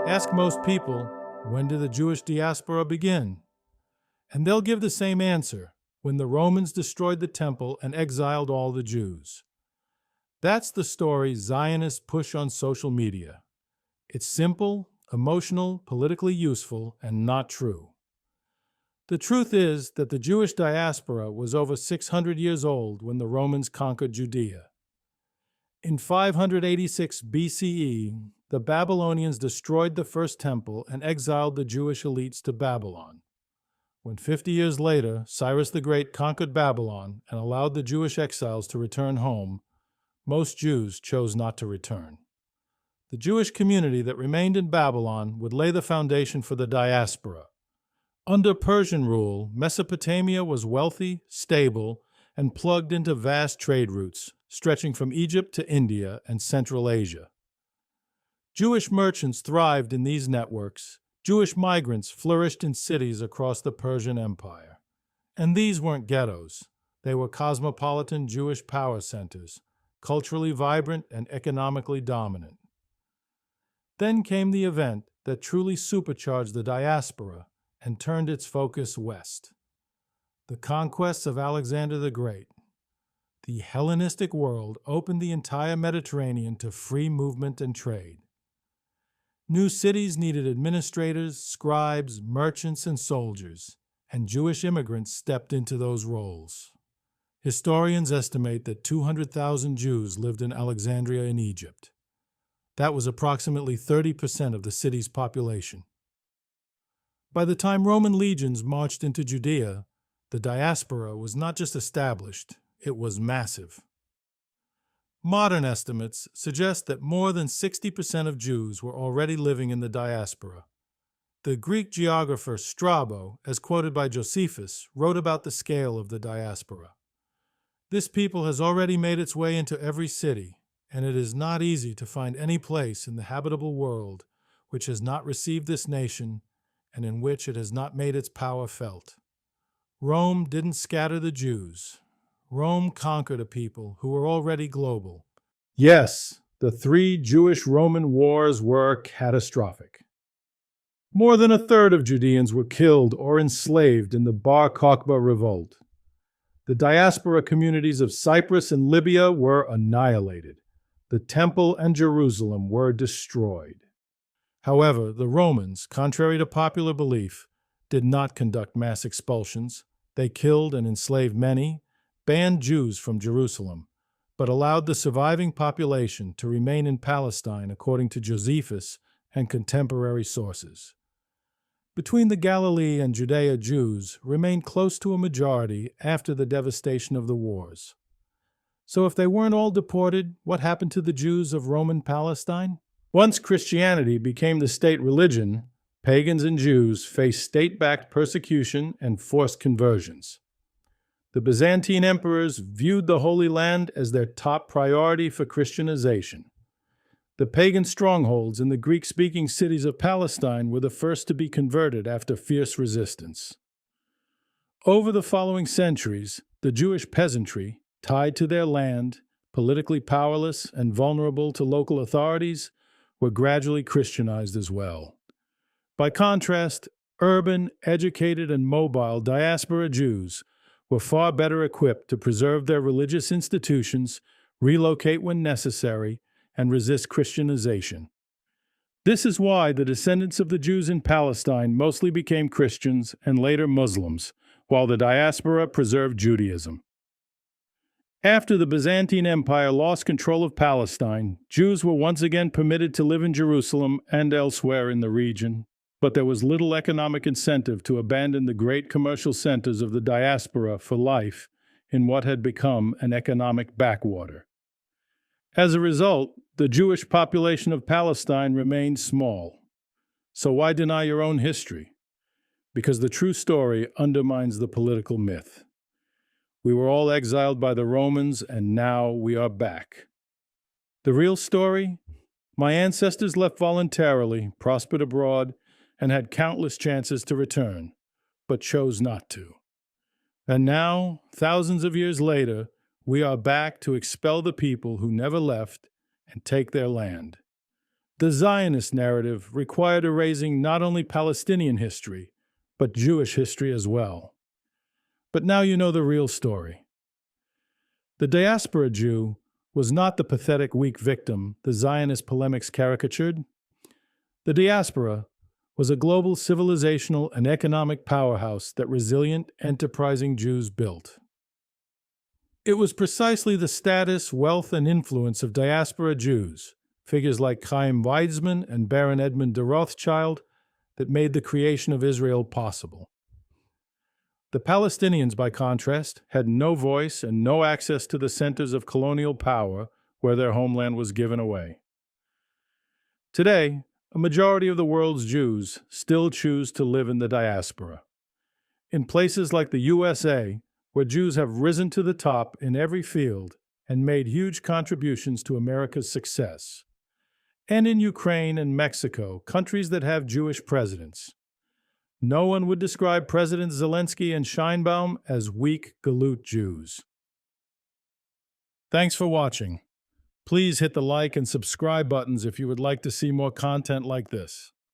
Ask most people, when did the Jewish diaspora begin? And they'll give the same answer, when the Romans destroyed the temple and exiled all the Jews. That's the story Zionists push on social media. It's simple, emotional, politically useful, and not true. The truth is that the Jewish diaspora was over 600 years old when the Romans conquered Judea. In 586 BCE, the Babylonians destroyed the first temple and exiled the Jewish elites to Babylon. When 50 years later, Cyrus the Great conquered Babylon and allowed the Jewish exiles to return home, most Jews chose not to return. The Jewish community that remained in Babylon would lay the foundation for the diaspora. Under Persian rule, Mesopotamia was wealthy, stable, and plugged into vast trade routes, stretching from Egypt to India and Central Asia. Jewish merchants thrived in these networks. Jewish migrants flourished in cities across the Persian Empire. And these weren't ghettos. They were cosmopolitan Jewish power centers, culturally vibrant and economically dominant. Then came the event that truly supercharged the diaspora and turned its focus west. The conquests of Alexander the Great. The Hellenistic world opened the entire Mediterranean to free movement and trade. New cities needed administrators, scribes, merchants, and soldiers, and Jewish immigrants stepped into those roles. Historians estimate that 200,000 Jews lived in Alexandria in Egypt. That was approximately 30% of the city's population. By the time Roman legions marched into Judea, the diaspora was not just established, it was massive. Modern estimates suggest that more than 60% of Jews were already living in the diaspora. The Greek geographer Strabo, as quoted by Josephus, wrote about the scale of the diaspora. This people has already made its way into every city, and it is not easy to find any place in the habitable world which has not received this nation and in which it has not made its power felt. Rome didn't scatter the Jews. Rome conquered a people who were already global. Yes, the 3 Jewish-Roman wars were catastrophic. More than a third of Judeans were killed or enslaved in the Bar Kokhba revolt. The diaspora communities of Cyprus and Libya were annihilated. The Temple and Jerusalem were destroyed. However, the Romans, contrary to popular belief, did not conduct mass expulsions. They killed and enslaved many, banned Jews from Jerusalem, but allowed the surviving population to remain in Palestine according to Josephus and contemporary sources. Between the Galilee and Judea, Jews remained close to a majority after the devastation of the wars. So if they weren't all deported, what happened to the Jews of Roman Palestine? Once Christianity became the state religion, pagans and Jews faced state-backed persecution and forced conversions. The Byzantine emperors viewed the Holy Land as their top priority for Christianization. The pagan strongholds in the Greek-speaking cities of Palestine were the first to be converted after fierce resistance. Over the following centuries, the Jewish peasantry, tied to their land, politically powerless and vulnerable to local authorities, were gradually Christianized as well. By contrast, urban, educated, and mobile diaspora Jews were far better equipped to preserve their religious institutions, relocate when necessary, and resist Christianization. This is why the descendants of the Jews in Palestine mostly became Christians and later Muslims, while the diaspora preserved Judaism. After the Byzantine Empire lost control of Palestine, Jews were once again permitted to live in Jerusalem and elsewhere in the region, but there was little economic incentive to abandon the great commercial centers of the diaspora for life in what had become an economic backwater. As a result, the Jewish population of Palestine remained small. So why deny your own history? Because the true story undermines the political myth. We were all exiled by the Romans, and now we are back. The real story? My ancestors left voluntarily, prospered abroad, and had countless chances to return, but chose not to. And now, thousands of years later, we are back to expel the people who never left and take their land. The Zionist narrative required erasing not only Palestinian history, but Jewish history as well. But now you know the real story. The diaspora Jew was not the pathetic weak victim the Zionist polemics caricatured. The diaspora was a global civilizational and economic powerhouse that resilient, enterprising Jews built. It was precisely the status, wealth, and influence of diaspora Jews, figures like Chaim Weizmann and Baron Edmund de Rothschild, that made the creation of Israel possible. The Palestinians, by contrast, had no voice and no access to the centers of colonial power where their homeland was given away. Today, a majority of the world's Jews still choose to live in the diaspora. In places like the USA, where Jews have risen to the top in every field and made huge contributions to America's success. And in Ukraine and Mexico, countries that have Jewish presidents. No one would describe Presidents Zelensky and Sheinbaum as weak Galut Jews. Thanks for watching. Please hit the like and subscribe buttons if you would like to see more content like this.